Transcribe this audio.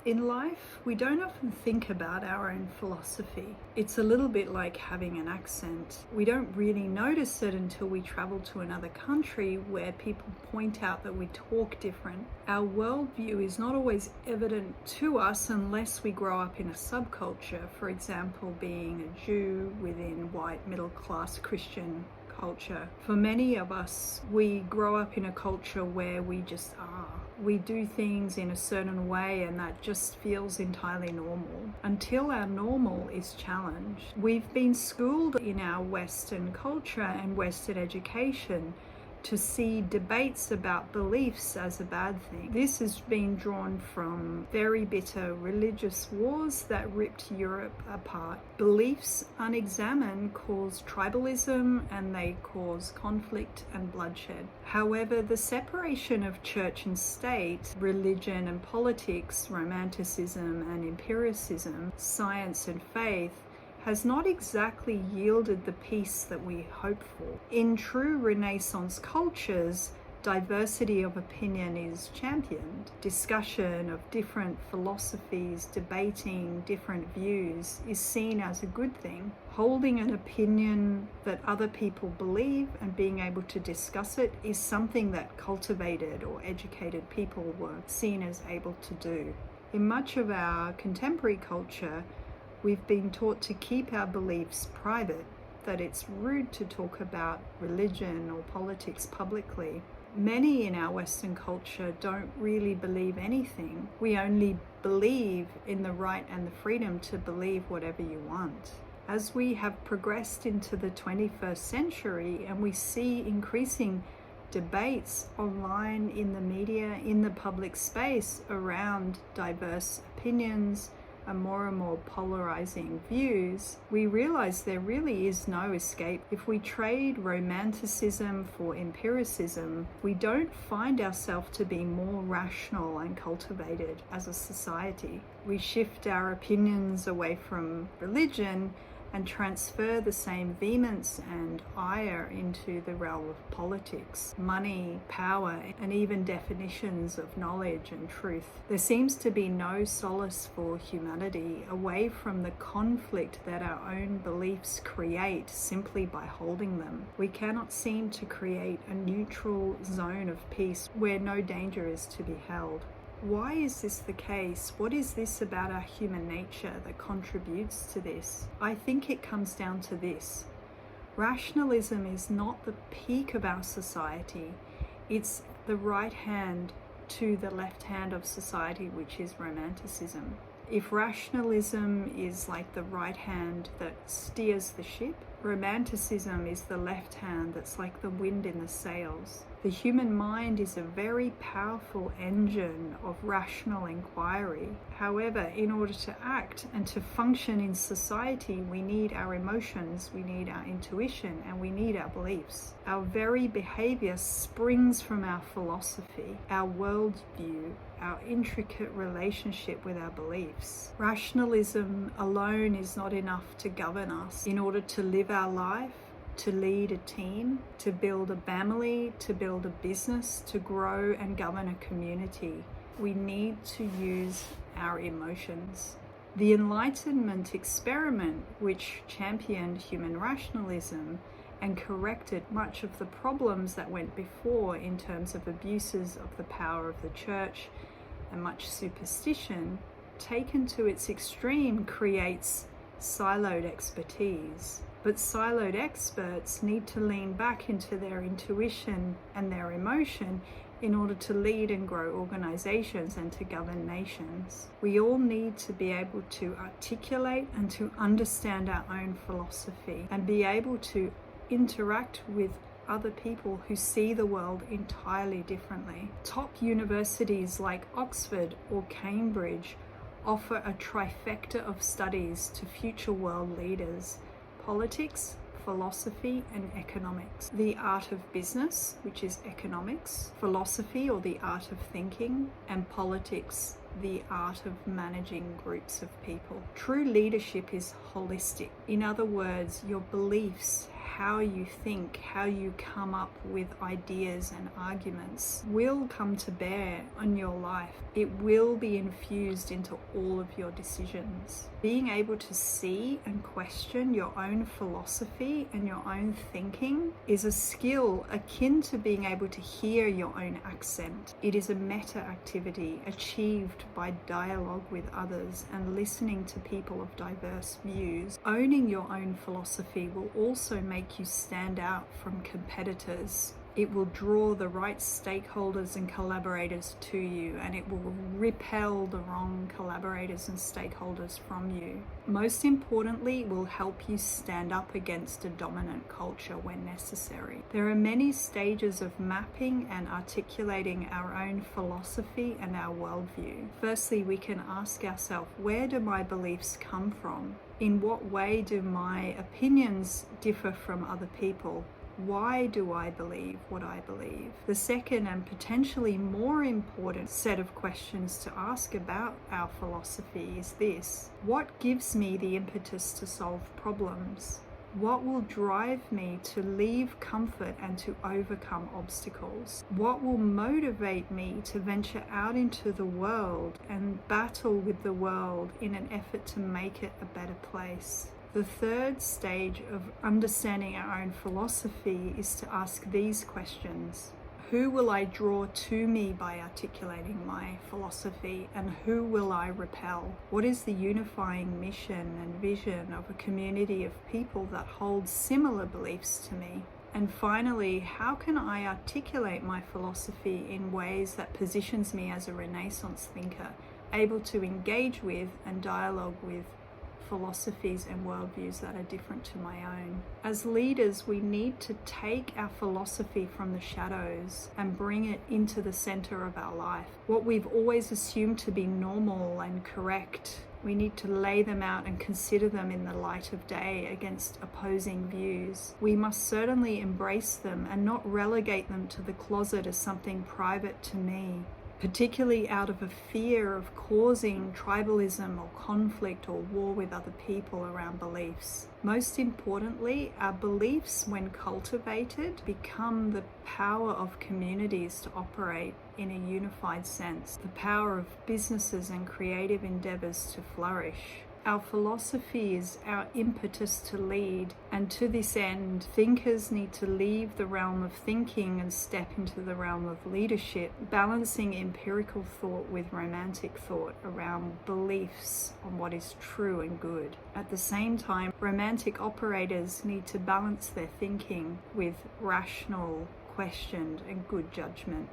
In life, we don't often think about our own philosophy. It's a little bit like having an accent. We don't really notice it until we travel to another country where people point out that we talk different. Our worldview is not always evident to us unless we grow up in a subculture, for example, being a Jew within white middle-class Christian culture. For many of us, we grow up in a culture where we just are. We do things in a certain way and that just feels entirely normal until our normal is challenged. We've been schooled in our Western culture and Western education to see debates about beliefs as a bad thing. This has been drawn from very bitter religious wars that ripped Europe apart. Beliefs unexamined cause tribalism and they cause conflict and bloodshed. However, the separation of church and state, religion and politics, romanticism and empiricism, science and faith, has not exactly yielded the peace that we hope for. In true Renaissance cultures, diversity of opinion is championed. Discussion of different philosophies, debating different views is seen as a good thing. Holding an opinion that other people believe and being able to discuss it is something that cultivated or educated people were seen as able to do. In much of our contemporary culture, we've been taught to keep our beliefs private, that it's rude to talk about religion or politics publicly. Many in our Western culture don't really believe anything. We only believe in the right and the freedom to believe whatever you want. As we have progressed into the 21st century and we see increasing debates online, in the media, in the public space around diverse opinions, and more polarizing views, we realize there really is no escape. If we trade romanticism for empiricism, we don't find ourselves to be more rational and cultivated as a society. We shift our opinions away from religion and transfer the same vehemence and ire into the realm of politics, money, power, and even definitions of knowledge and truth. There seems to be no solace for humanity away from the conflict that our own beliefs create simply by holding them. We cannot seem to create a neutral zone of peace where no danger is to be held. Why is this the case? What is this about our human nature that contributes to this? I think it comes down to this. Rationalism is not the peak of our society. It's the right hand to the left hand of society, which is romanticism. If rationalism is like the right hand that steers the ship, romanticism is the left hand that's like the wind in the sails. The human mind is a very powerful engine of rational inquiry. However, in order to act and to function in society, we need our emotions, we need our intuition, and we need our beliefs. Our very behavior springs from our philosophy, our worldview, our intricate relationship with our beliefs. Rationalism alone is not enough to govern us. In order to live our life, to lead a team, to build a family, to build a business, to grow and govern a community, we need to use our emotions. The Enlightenment experiment, which championed human rationalism and corrected much of the problems that went before in terms of abuses of the power of the church and much superstition, taken to its extreme, creates siloed expertise. But siloed experts need to lean back into their intuition and their emotion in order to lead and grow organizations and to govern nations. We all need to be able to articulate and to understand our own philosophy and be able to interact with other people who see the world entirely differently. Top universities like Oxford or Cambridge offer a trifecta of studies to future world leaders: politics, philosophy, and economics. The art of business, which is economics, philosophy or the art of thinking, and politics, the art of managing groups of people. True leadership is holistic. In other words, your beliefs how you think, how you come up with ideas and arguments will come to bear on your life. It will be infused into all of your decisions. Being able to see and question your own philosophy and your own thinking is a skill akin to being able to hear your own accent. It is a meta activity achieved by dialogue with others and listening to people of diverse views. Owning your own philosophy will also make you stand out from competitors. It will draw the right stakeholders and collaborators to you, and it will repel the wrong collaborators and stakeholders from you. Most importantly, it will help you stand up against a dominant culture when necessary. There are many stages of mapping and articulating our own philosophy and our worldview. Firstly, we can ask ourselves, where do my beliefs come from? In what way do my opinions differ from other people? Why do I believe what I believe? The second and potentially more important set of questions to ask about our philosophy is this: what gives me the impetus to solve problems? What will drive me to leave comfort and to overcome obstacles? What will motivate me to venture out into the world and battle with the world in an effort to make it a better place? The third stage of understanding our own philosophy is to ask these questions. Who will I draw to me by articulating my philosophy, and who will I repel? What is the unifying mission and vision of a community of people that hold similar beliefs to me? And finally, how can I articulate my philosophy in ways that positions me as a Renaissance thinker, able to engage with and dialogue with philosophies and worldviews that are different to my own? As leaders, we need to take our philosophy from the shadows and bring it into the center of our life. What we've always assumed to be normal and correct, we need to lay them out and consider them in the light of day against opposing views. We must certainly embrace them and not relegate them to the closet as something private to me, particularly out of a fear of causing tribalism or conflict or war with other people around beliefs. Most importantly, our beliefs, when cultivated, become the power of communities to operate in a unified sense, the power of businesses and creative endeavors to flourish. Our philosophy is our impetus to lead, and to this end, thinkers need to leave the realm of thinking and step into the realm of leadership, balancing empirical thought with romantic thought around beliefs on what is true and good. At the same time, romantic operators need to balance their thinking with rational, questioned, and good judgment.